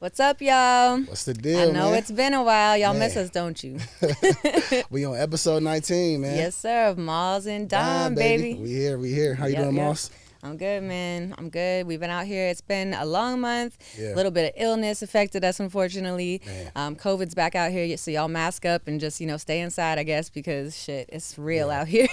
What's up, y'all? What's the deal, I know man? it's been a while. Y'all miss us, don't you? We on episode 19, man. Yes, sir. Of Mawlz And Donn, baby. We here. How you doing, Mawlz? I'm good, man. I'm good. We've been out here. It's been a long month. Yeah. A little bit of illness affected us, unfortunately. COVID's back out here, so y'all mask up and just, stay inside, I guess, because shit, it's real out here.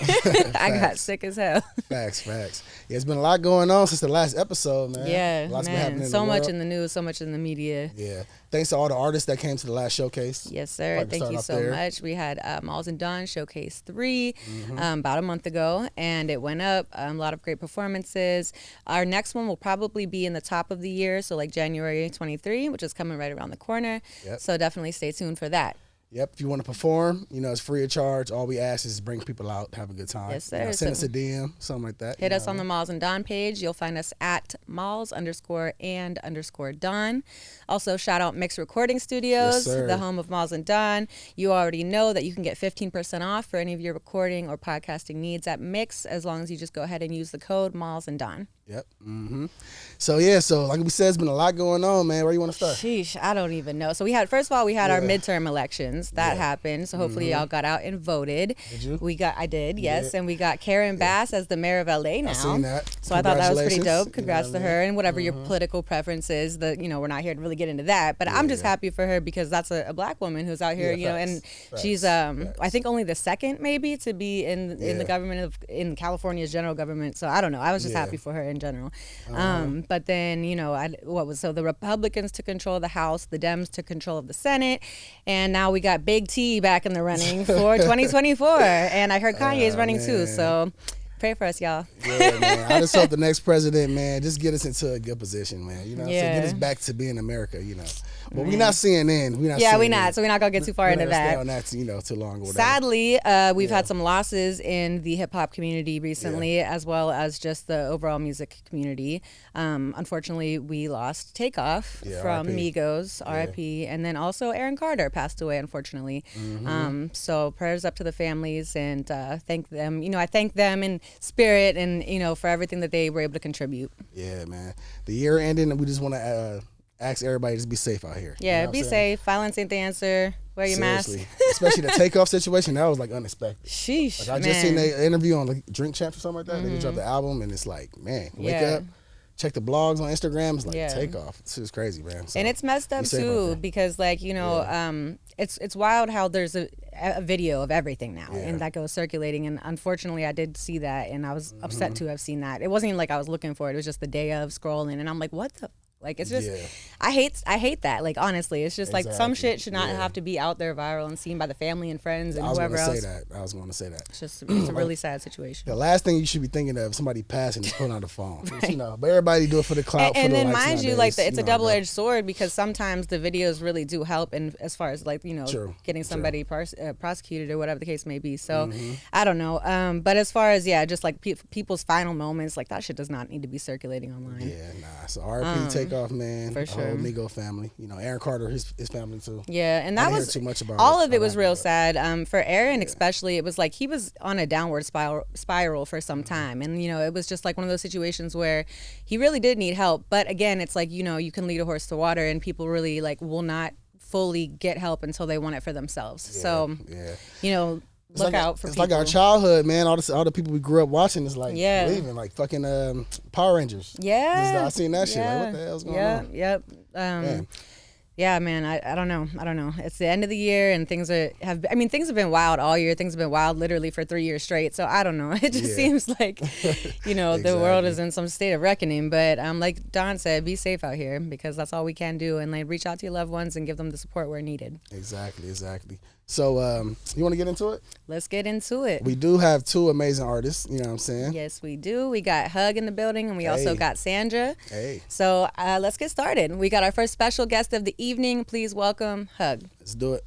I got sick as hell. Facts. Yeah, it's been a lot going on since the last episode, man. Yeah, Lots been man. happening in So the much world. in the news, so much in the media. Yeah. Thanks to all the artists that came to the last showcase. Yes, sir. Thank you so much. We had Mawlz And Donn Showcase 3 about a month ago, and it went up. A lot of great performances. Our next one will probably be in the top of the year, so like January 23, which is coming right around the corner. Yep. So definitely stay tuned for that. Yep. If you want to perform, it's free of charge. All we ask is bring people out, have a good time. Yes, sir. Send us a DM, something like that. Hit us on the Mawlz And Donn page. You'll find us at Mawlz_and_Donn. Also, shout out Mix Recording Studios, the home of Mawlz And Donn. You already know that you can get 15% off for any of your recording or podcasting needs at Mix, as long as you just go ahead and use the code Mawlz And Donn. Yep. So like we said, it's been a lot going on, man. Where you want to start? Sheesh, I don't even know. So our midterm elections. That happened. So hopefully y'all got out and voted. Did you? I did, yes. And we got Karen Bass as the mayor of LA now. I seen that. So I thought that was pretty dope. Congrats to her, and whatever your political preference is. We're not here to really get into that, but I'm just happy for her because that's a black woman who's out here, and she's I think only the second maybe to be in the government in California's general government. So I don't know. I was just happy for her in general. But then the Republicans took control of the House, the Dems took control of the Senate, and now we got Big T back in the running for 2024. And I heard Kanye's running too. So pray for us, y'all. Yeah, man. I just hope the next president, man, just get us into a good position, man. So get us back to being America, But we're not CNN. We're not. So we're not going to get too far into that. Stay on that, too long or whatever. Sadly, we've had some losses in the hip hop community recently, as well as just the overall music community. Unfortunately, we lost Takeoff from Migos, R.I.P., and then also Aaron Carter passed away, unfortunately. So prayers up to the families, and thank them. I thank them in spirit and, for everything that they were able to contribute. Yeah, man. The year ending, and we just want to ask everybody to just be safe out here. Yeah, be safe. Violence ain't the answer. Wear your mask. Especially the Takeoff situation, that was unexpected. Sheesh, I just seen the interview on Drink Champs or something like that. They dropped the album, and it's like, man, wake up. Check the blogs on Instagram. It's like Takeoff. This is crazy, man. So, and it's messed up too because it's wild how there's a video of everything now and that goes circulating. And unfortunately, I did see that, and I was upset to have seen that. It wasn't even like I was looking for it. It was just the day of scrolling, and I'm like, what the. It's just, I hate that. Honestly, it's just some shit should not have to be out there viral and seen by the family and friends and whoever else. I was going to say that. It's a really sad situation. The last thing you should be thinking of somebody passing is pulling out the phone. But everybody do it for the clout. And then mind you, it's a double-edged sword because sometimes the videos really do help, and as far as getting somebody prosecuted or whatever the case may be. So I don't know. But as far as just people's final moments, that shit does not need to be circulating online. Yeah, nah. So R.I.P. Takeoff, man. For sure. The whole Migo family. Aaron Carter, his family too. Yeah, and that was too much about all of it was real sad. For Aaron especially, it was like he was on a downward spiral for some time, and it was just one of those situations where he really did need help. But again, it's you can lead a horse to water, and people really will not fully get help until they want it for themselves. Look out for people. It's like our childhood, man. All the people we grew up watching is leaving, fucking Power Rangers. Yeah. I seen that shit. What the hell's going on? Yep. Yeah, man. I don't know. It's the end of the year, and things have been wild all year. Things have been wild literally for 3 years straight. So I don't know. It just seems like, the world is in some state of reckoning. But like Don said, be safe out here because that's all we can do, and reach out to your loved ones and give them the support where needed. Exactly. So you want to get into it? Let's get into it. We do have two amazing artists, you know what I'm saying? Yes, we do. We got Hugg in the building, and we also got Svndra. Hey. So let's get started. We got our first special guest of the evening. Please welcome Hugg. Let's do it.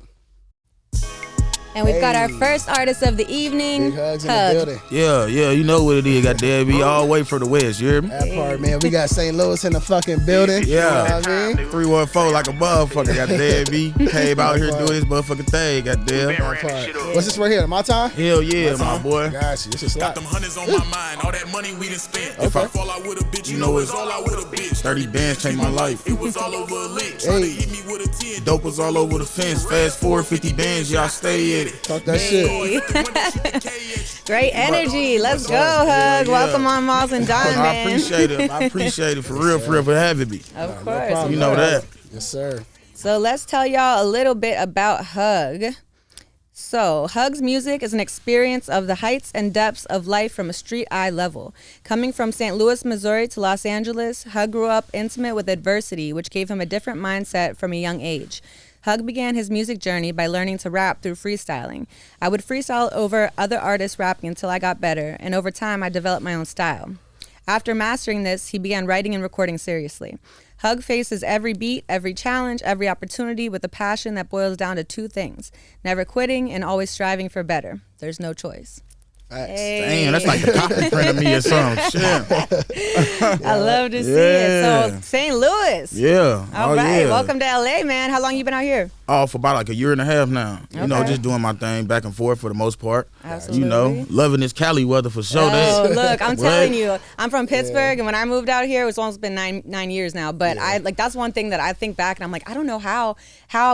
And we've got our first artist of the evening. Big Hugs in the building. Yeah, you know what it is. Got to be all the way from the west, you hear me? That part, man. We got St. Louis in the fucking building. Yeah. You know what I mean? 314 like a motherfucker. Got to be. Came out here doing this motherfucking thing. Got that part. What's this right here? My time? Hell yeah, my boy. Got you. This is got them hundreds on my mind. All that money we done spent. If I fall out with a bitch, you know it's all out with a bitch. 30 bands changed my life. It was all over a lick. Trying to hit me with a 10. Dope was all over the fence. Fast forward 50 bands, y'all stay at it. Talk that shit. Great energy. Let's go, Hug. Welcome on Mawlz And Donn, man. I appreciate it for real for having me. Of course. No problem, you know that. Yes, sir. So let's tell y'all a little bit about Hug. So, Hug's music is an experience of the heights and depths of life from a street eye level. Coming from St. Louis, Missouri to Los Angeles, Hug grew up intimate with adversity, which gave him a different mindset from a young age. Hug began his music journey by learning to rap through freestyling. I would freestyle over other artists rapping until I got better, and over time I developed my own style. After mastering this, he began writing and recording seriously. Hug faces every beat, every challenge, every opportunity with a passion that boils down to two things: never quitting and always striving for better. There's no choice. Hey. Damn, that's like the copy print of me or something. Shit. I love to see it. So, St. Louis. Yeah. All right. Welcome to LA, man. How long you been out here? Oh, for about like a year and a half now. Okay. You know, just doing my thing back and forth for the most part. Absolutely. You know, loving this Cali weather for sure. Oh, look, I'm telling you, I'm from Pittsburgh, and when I moved out here, it's almost been nine years now. But that's one thing that I think back, and I'm like, I don't know how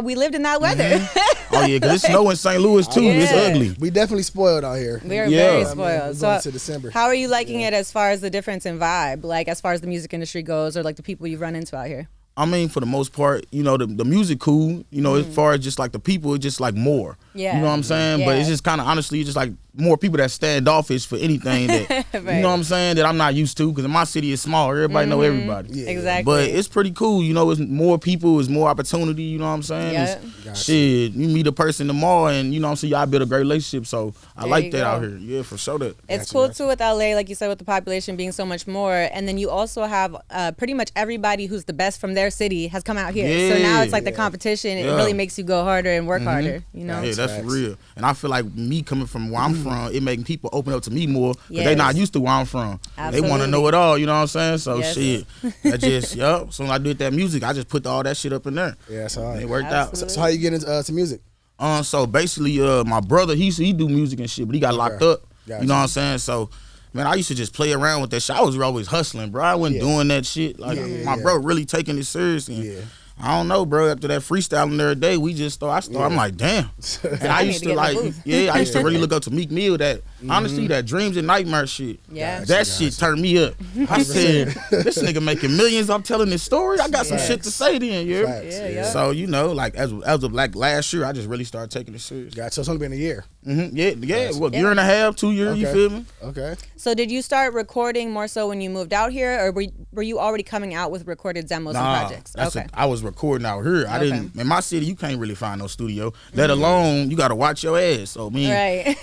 we lived in that weather. Mm-hmm. Oh yeah, because it's snow in St. Louis too. Yeah. It's ugly. We definitely spoiled out here. We are very spoiled. We're going to December. How are you liking it as far as the difference in vibe, like as far as the music industry goes, or like the people you've run into out here? I mean, for the most part, you know, the music cool. You know, as far as just like the people, it's just like more. Yeah. You know what I'm saying? Yeah. But it's just kind of honestly, just like more people that standoffish for anything that Right. you know what I'm saying, that I'm not used to, because my city is small. Everybody know everybody. Yeah. Exactly. But it's pretty cool. You know, it's more people, it's more opportunity. You know what I'm saying? Yeah. It's, shit, you meet a person tomorrow, and you know what I'm saying, y'all build a great relationship. So I There like you that go. out here. Yeah, for sure. That. It's cool too with LA, like you said, with the population being so much more, and then you also have pretty much everybody who's the best from their city has come out here. So now it's like the competition. It really makes you go harder and work harder. You know? Yeah, that's real. And I feel like me coming from where I'm from, it making people open up to me more, because they Yes. not used to where I'm from. Absolutely. They want to know it all. You know what I'm saying? So Yes. shit, I just So when I did that music, I just put all that shit up in there. Yeah, that's all right. It worked Absolutely. out. So how you get into to music? So basically, my brother, he do music and shit, but he got locked up. Gotcha. You know what I'm saying? So, man, I used to just play around with that shit. I was always hustling, bro. I wasn't doing that shit. Like, my bro really taking it serious. And I don't know, bro. After that freestyling the other day, we just started. I'm like, damn. And I used to like, I used to really look up to Meek Mill. That honestly, that dreams and nightmare shit. Yeah. That shit turned me up. I said, this nigga making millions. I'm telling this story. I got some shit to say then, Yeah. So you know, like as of like last year, I just really started taking it serious. Gotcha. So it's only been a year. Yeah. Well, year and a half, 2 years. You feel me? Okay. So did you start recording more so when you moved out here, or were you already coming out with recorded demos and projects? I was recording out here. I didn't. In my city, you can't really find no studio. Let alone you got to watch your ass. So I mean, Right.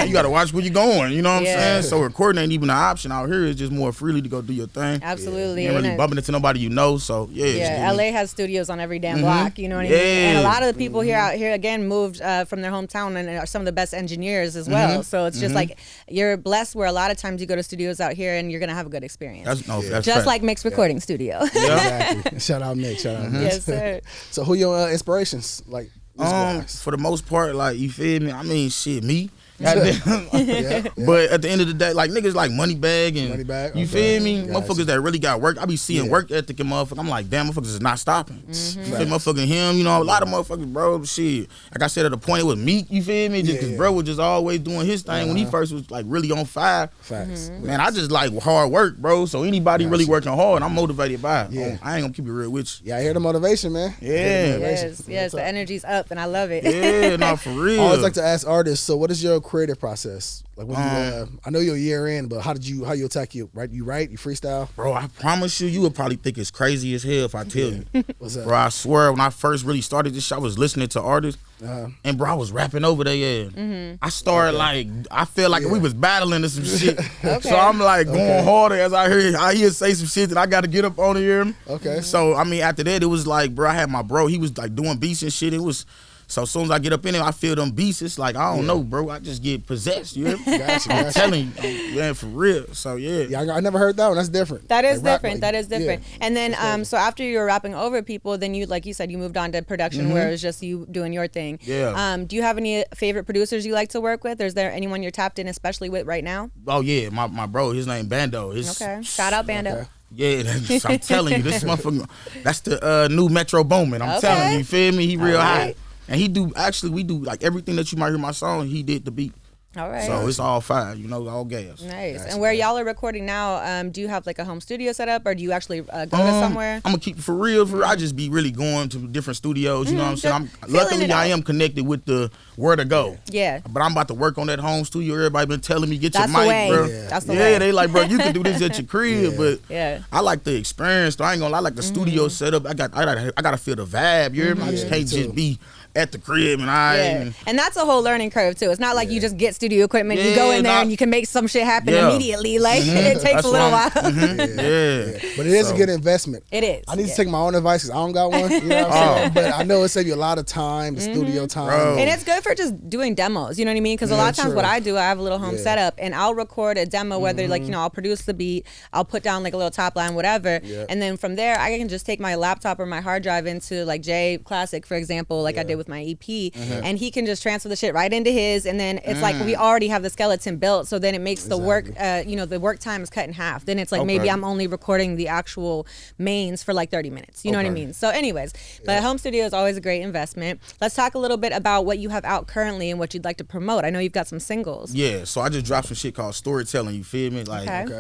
you got to watch where you're going. You know what Yeah. I'm saying? So recording ain't even an option out here. It's just more freely to go do your thing. Absolutely. You ain't really bumping into nobody you know. So Yeah, LA has studios on every damn block, you know what I mean? And a lot of the people here out here, again, moved from their hometown and are some of the best engineers as well. So it's just like, you're blessed where a lot of times you go to studios out here and you're going to have a good experience. That's just fact. like Mixed Recording Studio. Exactly. Shout out Nick. Shout out Nick. Yes, sir. So who your inspirations? Like, For the most part, like, you feel me? I mean, shit, me. Yeah. But at the end of the day, like, niggas like Moneybag and Moneybag, you okay. feel me? Gotcha. Motherfuckers that really got work. I be seeing work ethic and motherfuckers. I'm like, damn, motherfuckers is not stopping. You feel motherfucking him, you know, a lot of motherfuckers, bro, shit. Like I said, at the point it was Meek, you feel me? Just cause bro was just always doing his thing when he first was like really on fire. Facts. Man, I just like hard work, bro. So anybody really working hard, I'm motivated by it. Yeah. I ain't gonna keep it real with you. Yeah, I hear the motivation, man. Yeah. Yes, the energy's up and I love it. Yeah, no, for real. I always like to ask artists, so what is your creative process? Like when you, I know you're a year in, but how you attack you write, you freestyle? Bro, I promise you would probably think it's crazy as hell if I tell you. What's that? Bro, I swear, when I first really started this shit, I was listening to artists, and bro, I was rapping over their ass. I started like, I felt like we was battling or some shit. So I'm like going harder as I hear say some shit that I got to get up on here. Okay. So I mean, after that, it was like, bro, I had my bro, he was like doing beats and shit. It was So as soon as I get up in there, I feel them beats. It's like, I don't know, bro. I just get possessed. You hear me? I'm telling you, man, for real. So yeah, I never heard that one. That's different. That is different. That is different. And then, so after you were rapping over people, then you, like you said, you moved on to production where it was just you doing your thing. Yeah. Do you have any favorite producers you like to work with? Or is there anyone you're tapped in especially with right now? Oh yeah, my bro, his name Bando. Okay. Shout out Bando. Okay. Yeah, I'm telling you, this motherfucker, that's the new Metro Boomin. I'm telling you, you feel me? He real hot. And we do like everything that you might hear my song, he did the beat. All right. So it's all fire, all gas. Nice. And where y'all are recording now, do you have like a home studio set up, or do you actually go to somewhere? I'm gonna keep it for real. I just be really going to different studios. You know what I'm saying? Luckily, I am connected with the where to go. Yeah. But I'm about to work on that home studio. Everybody been telling me get That's your the mic, way. bro. Yeah. That's the way. Yeah, they like, bro, you can do this at your crib, but yeah. I like the experience. Though. I ain't gonna lie, I like the studio setup. I gotta feel the vibe. You hear me? I just can't just be at the crib and and that's a whole learning curve too. It's not like you just get studio equipment, you go in there and you can make some shit happen immediately. Like it takes a little while. But it is a good investment. It is. I need to take my own advice because I don't got one. You know what I'm saying? But I know it saves you a lot of time, the studio time. Bro. And it's good for just doing demos. You know what I mean? Because a lot of times what I do, I have a little home setup and I'll record a demo, whether like, I'll produce the beat, I'll put down like a little top line, whatever. And then from there, I can just take my laptop or my hard drive into like J Classic, for example, like I did with my EP. And he can just transfer the shit right into his, and then it's like we already have the skeleton built, so then it makes the work the work time is cut in half. Then it's like maybe I'm only recording the actual mains for like 30 minutes, you know what I mean? So anyways, but home studio is always a great investment. Let's talk a little bit about what you have out currently and what you'd like to promote. I know you've got some singles. Yeah, so I just dropped some shit called Storytelling, you feel me? Like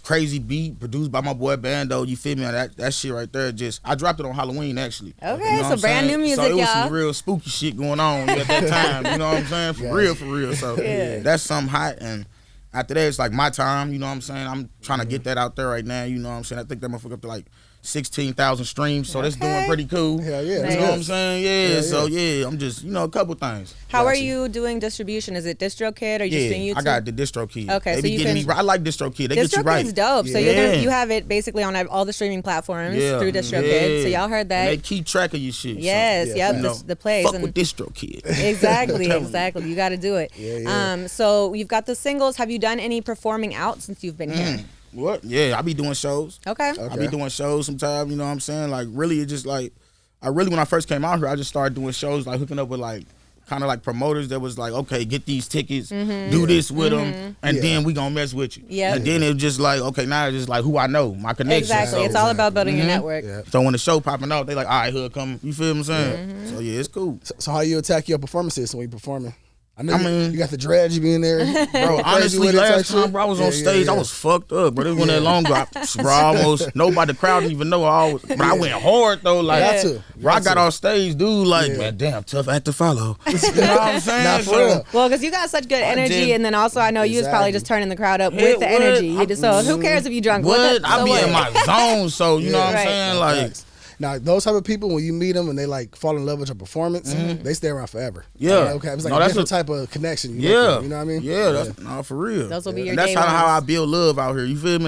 crazy beat produced by my boy Bando, you feel me? That shit right there, I dropped it on Halloween actually. Okay, so brand new music, so it was y'all. some real spooky shit going on at that time, you know what I'm saying? For real. So that's something hot, and after that it's like my time, you know what I'm saying? I'm trying to get that out there right now, you know what I'm saying? I think that motherfucker up to like 16,000 streams, so that's doing pretty cool. Hell yeah. Nice. You know what I'm saying? Yeah, so I'm just, a couple things. How are you doing distribution? Is it DistroKid or you just doing YouTube? I got the DistroKid. Okay, so you can. I like DistroKid. They get you right. DistroKid's dope. So you have it basically on all the streaming platforms through DistroKid. So y'all heard that. And they keep track of your shit. Yes, the plays. Fuck with DistroKid. Exactly. You got to do it. So you've got the singles. Have you done any performing out since you've been here? What? Yeah, I be doing shows. Okay. I be doing shows sometimes, you know what I'm saying? Like, really, it's just like, when I first came out here, I just started doing shows, like hooking up with like, kind of like promoters that was like, okay, get these tickets, do this with them, and then we gonna mess with you. Yeah. And then it was just like, okay, now it's just like who I know, my connections. Exactly. So, it's all about building your network. Yeah. So when the show popping out, they like, all right, Hood, come. You feel what I'm saying? So yeah, it's cool. So how you attack your performances when you performing? I mean, you got the dreads, you be in there. Bro, honestly, last time bro, I was on stage, I was fucked up, bro. This wasn't that long ago. Bro, almost nobody, the crowd didn't even know but I went hard though. Like, bro, I got on stage, dude, like, man, damn, tough act to follow. You know what I'm saying? Not for real. Well, because you got such good energy, and then also I know you was probably just turning the crowd up with the energy. So who cares if you drunk? I be in my zone, so you know what I'm saying? Like. Now, those type of people, when you meet them and they like fall in love with your performance, they stay around forever. Yeah. Okay. It's like a different type of connection. You know what I mean? Yeah, that's for real. Those will be your and that's day how I ones. build love out here. You feel me?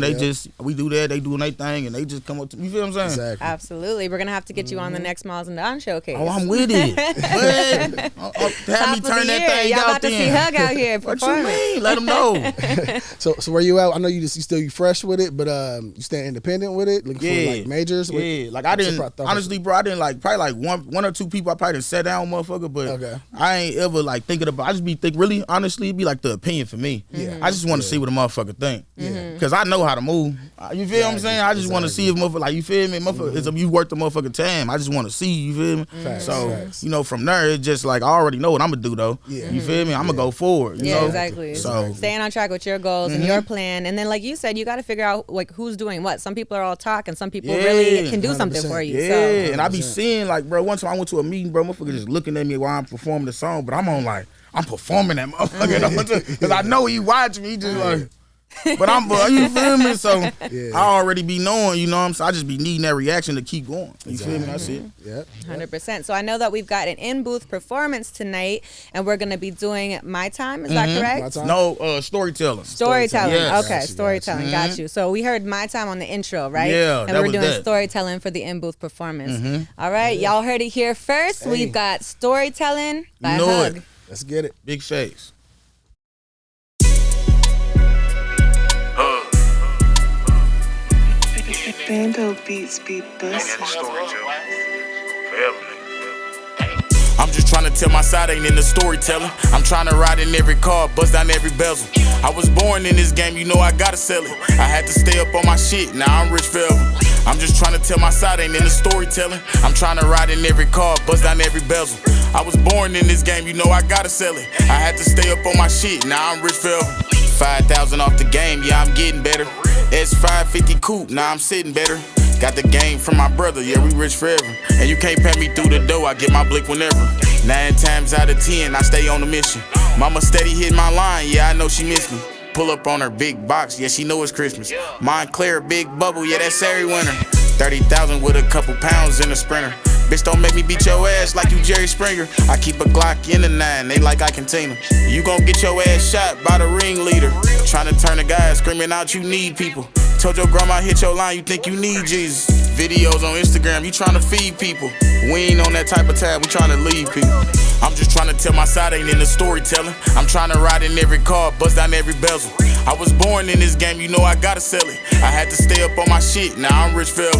We do that, they doing their thing, and they just come up to you feel what I'm saying? Exactly. Absolutely. We're gonna have to get you on the next Mawlz and Donn showcase. Oh, I'm with it. Have me turn that thing Y'all out about to see Hugg out here What you performing. mean? Let them know. So where you at? I know you still fresh with it, but you staying independent with it, looking for like majors. Yeah, like I didn't honestly, bro. I didn't like probably like one or two people I probably didn't sit down, motherfucker. But I ain't ever like thinking about. I just be really honestly, it'd be like the opinion for me. Yeah, I just want to see what a motherfucker think. Yeah, because I know how to move. You feel what I'm saying? I just want to see if motherfucker like you feel me. Motherfucker, you worth the motherfucking time. I just want to see you feel me. So from there, it's just like I already know what I'm gonna do though. Yeah, you feel me? I'm gonna go forward. You know? Exactly. So staying on track with your goals and your plan, and then like you said, you got to figure out like who's doing what. Some people are all talk, and some people really can do something for you. Yeah, so. And I be seeing like, bro, one time I went to a meeting, bro, motherfucker just looking at me while I'm performing the song, but I'm performing that motherfucker because I know he watching me. He just like, But you feel me? So I already be knowing, you know what I'm saying? I just be needing that reaction to keep going. You feel me? That's it. Yep. 100%. So I know that we've got an in-booth performance tonight, and we're going to be doing My Time. Is that correct? No, storytelling. Storytelling. Yes. Okay, storytelling. Got you. So we heard My Time on the intro, right? Yeah, and we're doing storytelling for the in-booth performance. All right, y'all heard it here first. Hey. We've got storytelling by Hugg. Let's get it. Big face. Bando beats be bustin'. I'm just trying to tell my side, ain't in the storytelling. I'm trying to ride in every car, bust down every bezel. I was born in this game, you know I gotta sell it. I had to stay up on my shit, now I'm rich forever. I'm just trying to tell my side, ain't in the storytelling. I'm trying to ride in every car, bust down every bezel. I was born in this game, you know I gotta sell it. I had to stay up on my shit, now I'm rich forever. 5,000 off the game, yeah, I'm getting better. S550 coupe, now I'm sitting better. Got the game from my brother, yeah, we rich forever. And you can't pay me through the door, I get my blick whenever. 9 times out of 10, I stay on the mission. Mama steady hit my line, yeah, I know she miss me. Pull up on her big box, yeah, she know it's Christmas. Montclair, big bubble, yeah, that's every winter. 30,000 with a couple pounds in a Sprinter. Bitch, don't make me beat your ass like you Jerry Springer. I keep a Glock in the 9, they like I contain them. You gon' get your ass shot by the ringleader. Tryna turn a guy, screaming out you need people. Told your grandma hit your line, you think you need Jesus. Videos on Instagram, you tryna feed people. We ain't on that type of time, we tryna lead people. I'm just tryna tell my side, ain't in the storytelling. I'm tryna ride in every car, bust down every bezel. I was born in this game, you know I gotta sell it. I had to stay up on my shit, now I'm rich forever.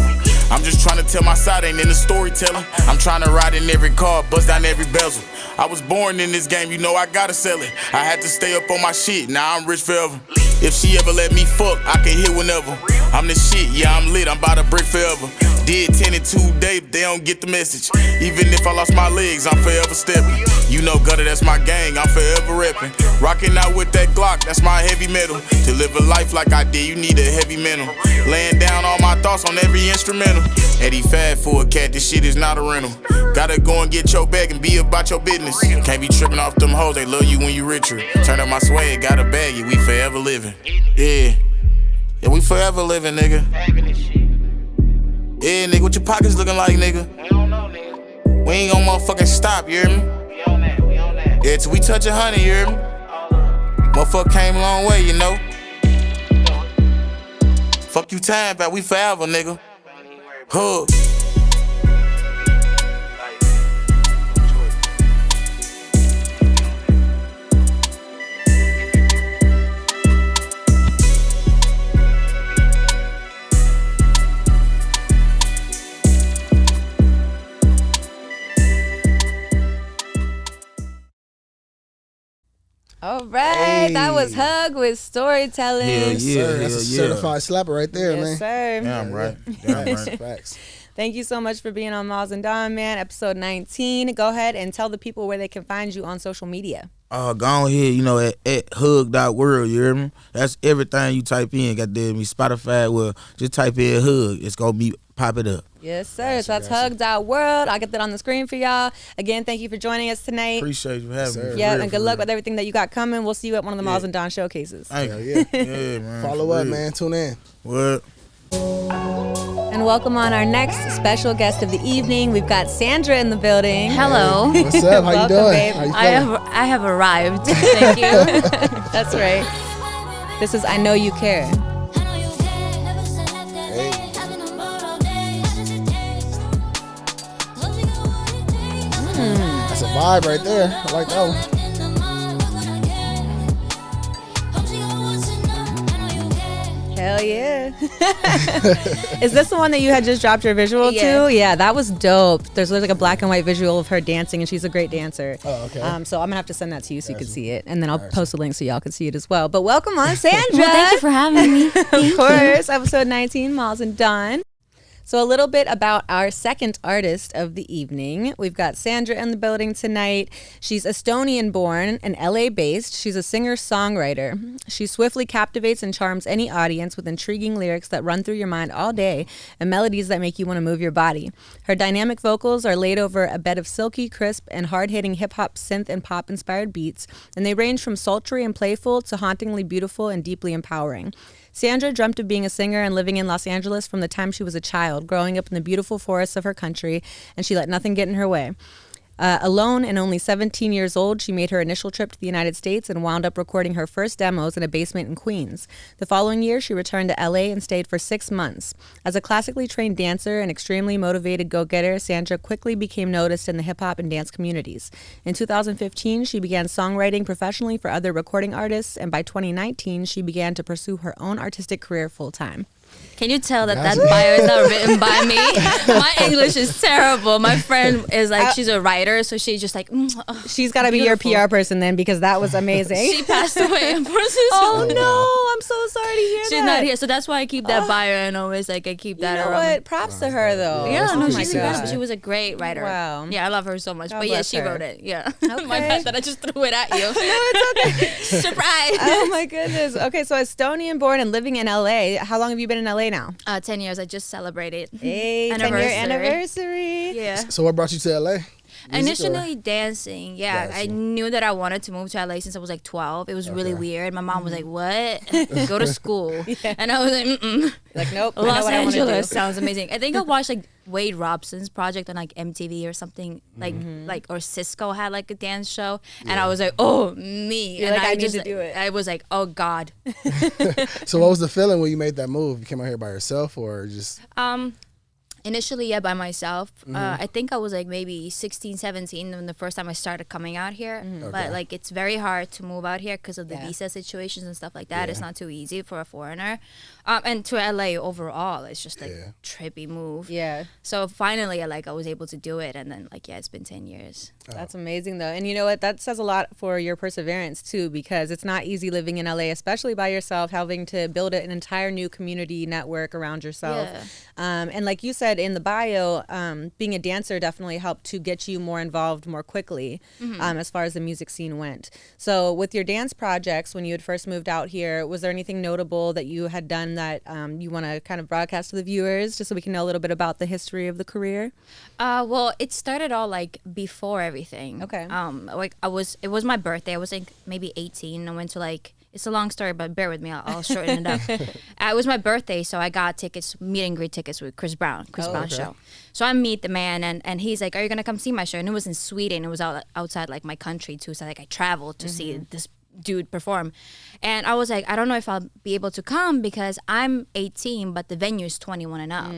I'm just tryna tell my side, ain't in the storytelling. I'm tryna ride in every car, bust down every bezel. I was born in this game, you know I gotta sell it. I had to stay up on my shit, now I'm rich forever. If she ever let me fuck, I can hit whenever. I'm the shit, yeah, I'm lit, I'm about to brick forever. Did 10 in 2 days, they don't get the message. Even if I lost my legs, I'm forever stepping. You know, gutter, that's my gang, I'm forever repping. Rocking out with that Glock, that's my heavy metal. To live a life like I did, you need a heavy mental. Laying down all my thoughts on every instrumental. 85 for a cat, this shit is not a rental. Gotta go and get your bag and be about your business. Can't be tripping off them hoes, they love you when you richer. Turn up my swag, got a bag, yeah, we forever living. Yeah, we forever living, nigga. Yeah, nigga, what your pockets looking like, nigga? We don't know, nigga. We ain't gon' motherfucking stop, you hear me? We on that. Yeah, till we touch 100, you hear me? Motherfucker came a long way, you know? Fuck you time, but we forever, nigga. Hugg. All right, that was Hugg with storytelling. Yes, sir. That's a certified slapper right there, man. Yes, sir. Yeah, I'm right. Yeah, I'm right. Facts. Thank you so much for being on Mawlz And Donn, man. Episode 19. Go ahead and tell the people where they can find you on social media. Go on here, you know, at hugg.world, you hear me? That's everything you type in. Got me Spotify, well, just type in Hugg. It's going to be pop it up. Yes, sir. So that's hugg.world. I'll get that on the screen for y'all. Again, thank you for joining us tonight. Appreciate you having me. Yeah, and good luck with everything that you got coming. We'll see you at one of the Mawlz And Donn showcases. Thank you. Yeah, man. Follow up, man. Tune in. What? And welcome on our next special guest of the evening. We've got Svndra in the building. Hello. What's up? How you doing? Babe. How you I have arrived. Thank you. That's right. This is I Know You Care. That's a vibe right there. I like that one. Hell yeah. Is this the one that you had just dropped your visual to? Yeah, that was dope. There's like a black and white visual of her dancing, and she's a great dancer. Oh, okay. So I'm going to have to send that to you so you can see it. And then I'll post a link so y'all can see it as well. But welcome on, Svndra. Well, thank you for having me. Of course. Episode 19, Mawlz And Donn. So a little bit about our second artist of the evening. We've got Svndra in the building tonight. She's Estonian born and LA based. She's a singer-songwriter. She swiftly captivates and charms any audience with intriguing lyrics that run through your mind all day and melodies that make you want to move your body. Her dynamic vocals are laid over a bed of silky, crisp, and hard-hitting hip-hop, synth, and pop-inspired beats, and they range from sultry and playful to hauntingly beautiful and deeply empowering. Svndra dreamt of being a singer and living in Los Angeles from the time she was a child, growing up in the beautiful forests of her country, and she let nothing get in her way. Alone and only 17 years old, she made her initial trip to the United States and wound up recording her first demos in a basement in Queens. The following year, she returned to LA and stayed for 6 months. As a classically trained dancer and extremely motivated go-getter, Svndra quickly became noticed in the hip-hop and dance communities. In 2015, she began songwriting professionally for other recording artists, and by 2019, she began to pursue her own artistic career full-time. Can you tell that bio is not written by me? My English is terrible. My friend is like, she's a writer, so she's just like, she's got to be your PR person then, because that was amazing. She passed away. Oh no, I'm so sorry to hear that. She's not here, so that's why I keep that bio and always like I keep that around. What? Props to her though. Yeah, no, she's incredible. She was a great writer. Wow. Yeah, I love her so much. But yeah, she wrote it. Yeah. Okay. My bad that I just threw it at you. No, it's okay. Surprise. Oh my goodness. Okay, so Estonian born and living in LA. How long have you been in LA now? 10 years. I just celebrated. Hey, 10-year anniversary. Yeah. So what brought you to LA? Initially dancing, yeah. I knew that I wanted to move to LA since I was like 12. It was really weird. My mom was like, "What? Go to school." And I was like, "Mm-mm." Like, nope. Los Angeles sounds amazing. I think I watched like Wade Robson's project on like MTV or something, like or Cisco had like a dance show, and I was like, "Oh, me!" You're and like, I just need to do it. I was like, "Oh God." So what was the feeling when you made that move? You came out here by yourself or just? Initially, yeah, by myself. I think I was like maybe 16, 17 when the first time I started coming out here. But like it's very hard to move out here because of the visa situations and stuff like that. It's not too easy for a foreigner. And to LA overall, it's just like trippy move. Yeah. So finally, I was able to do it. And then it's been 10 years. That's amazing though. And you know what? That says a lot for your perseverance too, because it's not easy living in LA, especially by yourself, having to build an entire new community network around yourself. Yeah. And like you said in the bio, being a dancer definitely helped to get you more involved more quickly as far as the music scene went. So with your dance projects, when you had first moved out here, was there anything notable that you had done that you want to kind of broadcast to the viewers, just so we can know a little bit about the history of the career? Well, it started all before everything. Okay. It was my birthday. I was maybe 18. I went to it's a long story, but bear with me. I'll shorten it up. It was my birthday, so I got meet and greet tickets with Chris Brown show. So I meet the man, and he's like, "Are you gonna come see my show?" And it was in Sweden. It was outside my country too. So I traveled to see this dude perform, and I was like, I don't know if I'll be able to come because I'm 18, but the venue is 21 and up.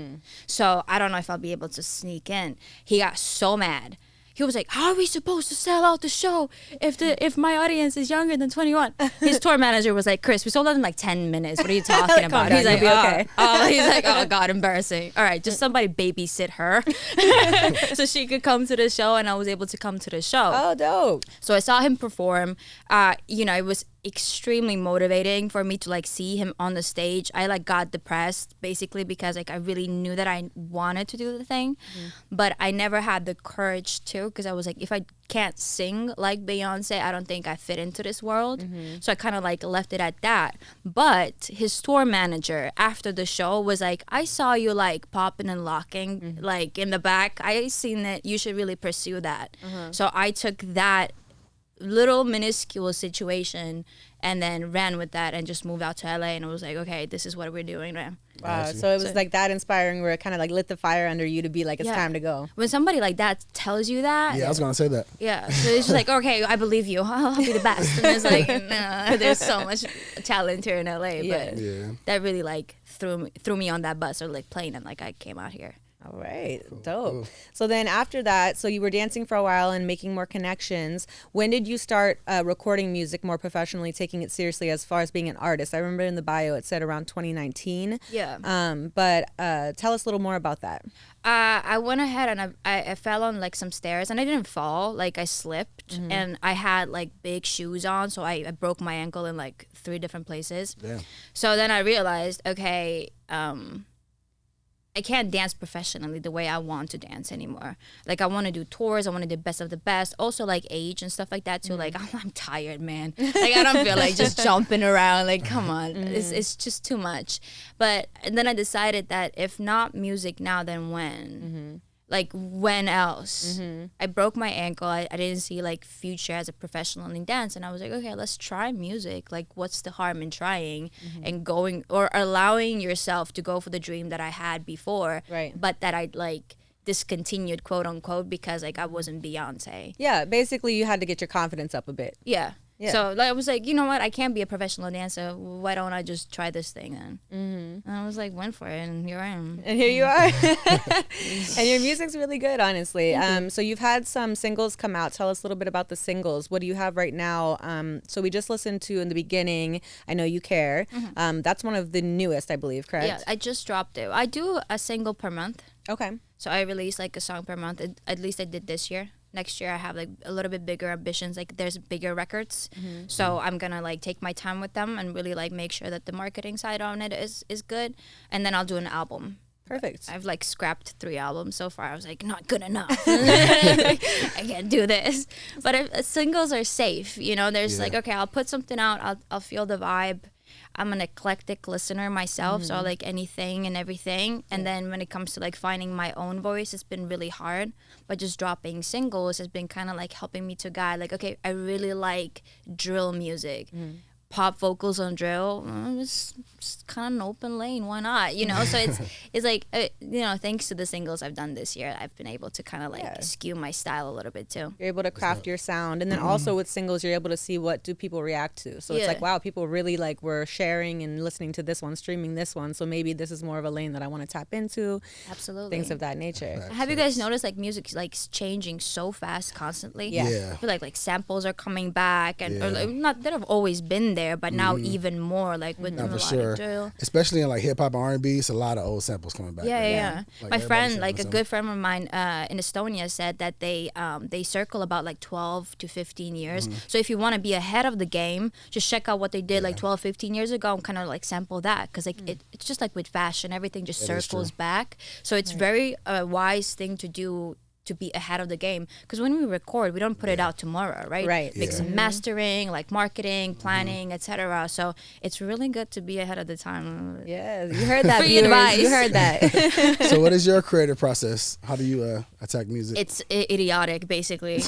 So I don't know if I'll be able to sneak in. He got so mad. He was like, "How are we supposed to sell out the show if my audience is younger than 21?" His tour manager was like, "Chris, we sold out in 10 minutes. What are you talking about?" He's like, okay. He's like, "Oh God, embarrassing. All right, just somebody babysit her so she could come to the show," and I was able to come to the show. Oh, dope. So I saw him perform. It was extremely motivating for me to see him on the stage. I got depressed basically because I really knew that I wanted to do the thing, but I never had the courage to, because I was like, if I can't sing like Beyonce, I don't think I fit into this world. So I kind of left it at that. But his tour manager after the show was like, "I saw you popping and locking in the back. I seen that you should really pursue that." So I took that little minuscule situation and then ran with that and just moved out to LA, and it was like, okay, this is what we're doing now. Wow. So it was that inspiring where it kind of lit the fire under you to be it's time to go. When somebody like that tells you that. Yeah, I was going to say that. Yeah. So it's just okay, I believe you. I'll be the best. And it's no, there's so much talent here in LA. But that really threw me on that bus or plane, and I came out here. All right, dope. Cool. So then after that, so you were dancing for a while and making more connections. When did you start recording music more professionally, taking it seriously as far as being an artist? I remember in the bio it said around 2019. Yeah. But tell us a little more about that. I went ahead and I fell on some stairs, and I didn't fall. I slipped, and I had big shoes on, so I broke my ankle in 3 different places. Yeah. So then I realized, okay, I can't dance professionally the way I want to dance anymore. Like I want to do tours. I want to do best of the best. Also like age and stuff like that too. Like I'm tired, man. Like I don't feel like just jumping around. Like come on, it's just too much. And then I decided that if not music now, then when? Like when else? I broke my ankle. I didn't see like future as a professional in dance, and I was like, okay, let's try music. Like what's the harm in trying and going or allowing yourself to go for the dream that I had before, but that I like discontinued, quote unquote, because like I wasn't Beyonce. Yeah, basically you had to get your confidence up a bit. Yeah. So like, I was like, you know what? I can't be a professional dancer. Why don't I just try this thing then? And I was like, went for it, and here I am. And here you are. And your music's really good, honestly. So you've had some singles come out. Tell us a little bit about the singles. What do you have right now? So we just listened to in the beginning, I Know You Care. That's one of the newest, I believe, correct? Yeah, I just dropped it. I do a single per month. Okay. So I release like a song per month. At least I did this year. Next year I have like a little bit bigger ambitions. Like there's bigger records. So I'm gonna like take my time with them and really like make sure that the marketing side on it is good. And then I'll do an album. Perfect. I've like scrapped 3 albums so far. I was like, not good enough. I can't do this. But singles are safe. You know, there's like, okay, I'll put something out. I'll feel the vibe. I'm an eclectic listener myself, so I like anything and everything. And then when it comes to like finding my own voice, it's been really hard. But just dropping singles has been kind of like helping me to guide. Like, okay, I really like drill music. Pop vocals on drill, it's kind of an open lane. Why not? You know, so it's like, you know, thanks to the singles I've done this year, I've been able to kind of like skew my style a little bit too. You're able to craft your sound. And then also with singles, you're able to see what do people react to. So it's like, wow, people really like were sharing and listening to this one, streaming this one. So maybe this is more of a lane that I want to tap into. Absolutely. Things of that nature. Have you guys noticed like music's like changing so fast constantly? Yeah. I feel like samples are coming back and or, like, not that have always been there, but now even more like with the melodic drill. Especially in like hip hop and R&B, it's a lot of old samples coming back. Yeah. Like my friend, like a good friend of mine in Estonia said that they circle about like 12 to 15 years. So if you want to be ahead of the game, just check out what they did like 12, 15 years ago and kind of like sample that. Because like it's just like with fashion, everything just circles back. So it's very wise thing to do to be ahead of the game, because when we record, we don't put it out tomorrow, right? Mix and mastering, like marketing, planning, etc. So it's really good to be ahead of the time. Yeah, you heard that. Free advice. You heard that. So what is your creative process? How do you attack music? It's idiotic, basically.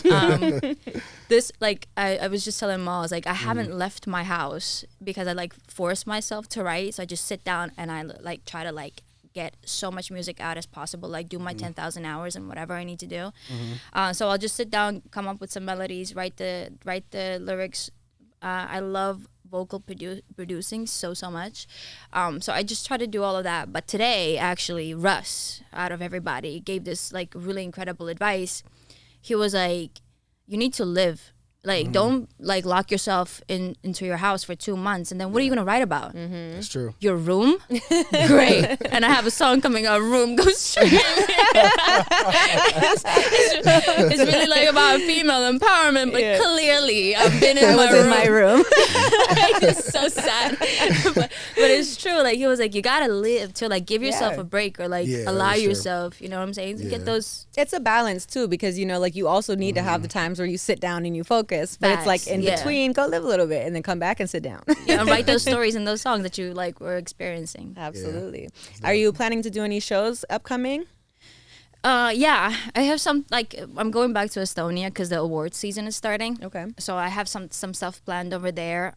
This, like, I was just telling Mawlz, like, I haven't left my house because I like force myself to write. So I just sit down and I like try to like get so much music out as possible, like do my 10,000 hours and whatever I need to do. So I'll just sit down, come up with some melodies, write the lyrics. I love vocal producing so much. So I just try to do all of that. But today, actually, Russ, out of everybody, gave this like really incredible advice. He was like, you need to live. Like, don't like lock yourself into your house for 2 months, and then what are you gonna write about? That's true. Your room? Great. And I have a song coming out, Room Goes Straight. It's really like about female empowerment, but clearly I've been in my room. It's so sad. But it's true. Like, he was like, you gotta live to like give yourself a break, or like allow yourself, you know what I'm saying? To get those. It's a balance too, because you know, like, you also need to have the times where you sit down and you focus. But it's like in between, go live a little bit and then come back and sit down. And write those stories and those songs that you like were experiencing. Absolutely. Are you planning to do any shows upcoming? Yeah, I have some, like, I'm going back to Estonia because the awards season is starting. Okay. So I have some stuff planned over there.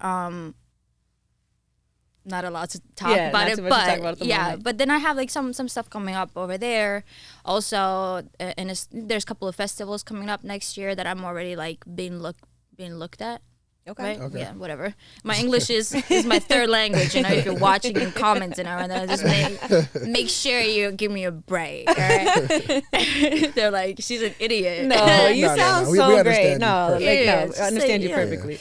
Not allowed to talk about it, but but then I have like some stuff coming up over there. Also, there's a couple of festivals coming up next year that I'm already like being looked at. Okay. Right? Yeah, whatever. My English is my third language. You know, if you're watching and commenting, and then just make sure you give me a break. All right? They're like, she's an idiot. No, you sound so great. No, I understand you perfectly.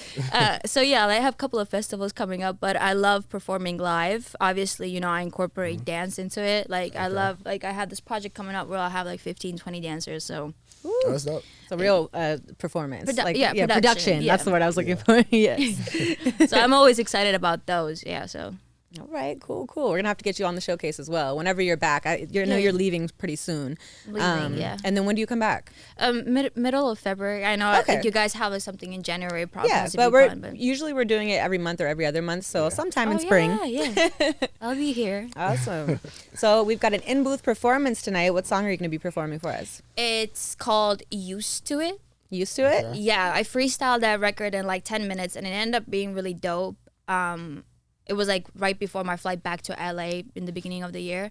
So yeah, I have a couple of festivals coming up, but I love performing live. Obviously, you know, I incorporate dance into it. Like, I love, like, I have this project coming up where I'll have like 15, 20 dancers. So. Oh, that's dope. It's a real performance. Production. That's the word I was looking for. Yes. So I'm always excited about those. Yeah. So All right, cool. We're gonna have to get you on the showcase as well whenever you're back. I know you're leaving pretty soon. Yeah. And then when do you come back? Middle of February. I know you guys have something in January. Probably but usually we're doing it every month or every other month. So sometime in spring. Yeah. I'll be here. Awesome. So we've got an in-booth performance tonight. What song are you gonna be performing for us? It's called Used to It. Used to It? Okay. Yeah, I freestyled that record in like 10 minutes, and it ended up being really dope. It was like right before my flight back to LA in the beginning of the year,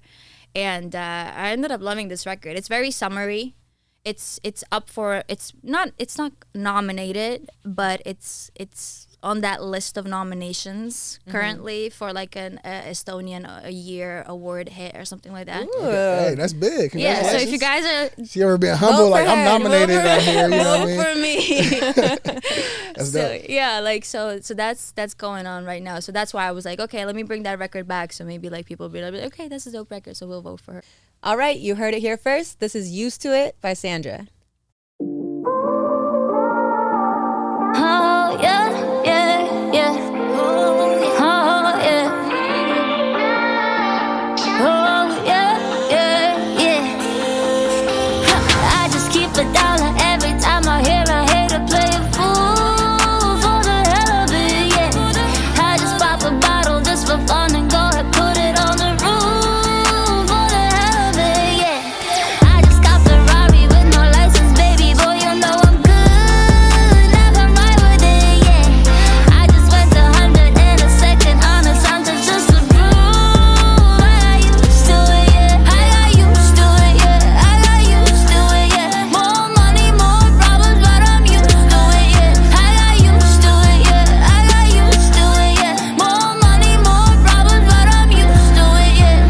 and I ended up loving this record. It's very summery. It's not nominated, but it's on that list of nominations currently for like an Estonian a year award hit or something like that. Hey, that's big. Yeah, so if you guys are she ever been humble, like I'm nominated out here, you know what I mean? For me. That's So dope. yeah, like so that's going on right now. So that's why I was like, okay, let me bring that record back. So maybe like people will be like, okay, that's a dope record, so we'll vote for her. All right, you heard it here first. This is Used to It by Svndra. Oh yeah, yeah, yeah. Oh yeah. Oh yeah, yeah, yeah. I just keep a dollar every time I hear a hater play a fool for the hell of it, yeah. I just pop a bottle just for fun and go and put it on the roof for the hell of it, yeah. I just got Ferrari with no license, baby boy, you know I'm good. Never mind with it, yeah. I just went 100 in a second on a something just to prove I got used to it, yeah. I got used to it, yeah. I got used to it, yeah. More money, more problems, but I'm used to it, yeah. I got used to it, yeah. I got used to it, yeah. More money, more problems, but I'm used to it, yeah.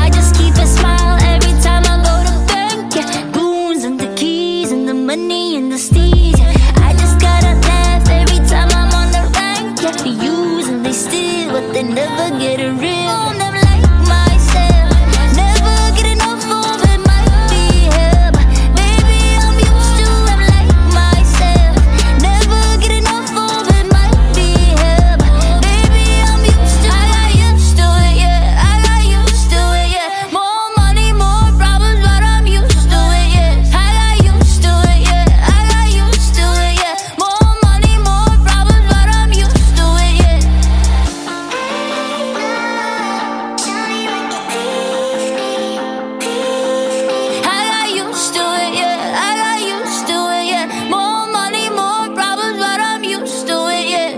I just keep a smile every time I go to bank, yeah. Goons and the keys and the money and the steez, yeah. I just gotta laugh every time I'm on the rank, yeah. They use and they steal, but they never get a real. I'm never like myself, never get enough of it, might be hell, but baby I'm used to them like myself. Never get enough of it, might be hell, but baby I'm used to. I got used to it, yeah. I got used to it, yeah. More money, more problems, but I'm used to it, yeah. I got used to it, yeah. I got used to it, yeah. More money, more problems, but I'm used to it, yeah. I got used to it, yeah. I got used to it, yeah. More money, more problems, but I'm used to it, yeah.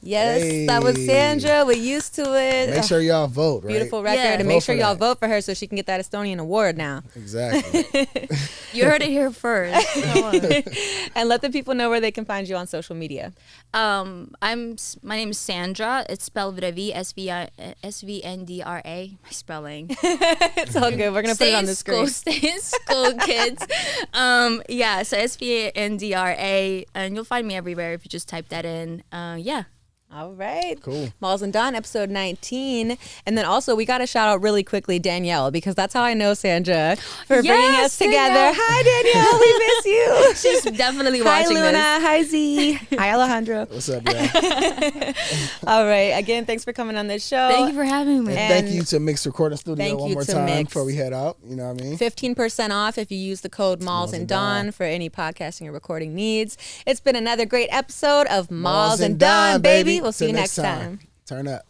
Yes, that was Svndra. We're Used to It. Make sure y'all vote, right? Beautiful record. Yeah. And Vote make sure for y'all that. vote for her so she can get that Estonian award now. Exactly. You heard it here first. And let the people know where they can find you on social media. My name is Svndra. It's spelled with a V, SVNDRA. My spelling. It's all good. We're going to put it on the screen. Stay in school, kids. Yeah, so SVNDRA, and you'll find me everywhere if you just type that in. Yeah. All right. Cool. Mawlz And Donn, episode 19. And then also, we got to shout out really quickly Danielle, because that's how I know Svndra for bringing us together. Danielle. Hi, Danielle. We miss you. She's definitely Hi, watching Luna. this. Hi, Z. Hi, Alejandro. What's up, y'all? All right. Again, thanks for coming on this show. Thank you for having me. And thank you to Mix Recording Studio thank one you more to time Mix. before we head out. You know what I mean? 15% off if you use the code Mawlz and Donn for any podcasting or recording needs. It's been another great episode of Mawlz and Donn, baby. We'll see Till you next time. Turn up.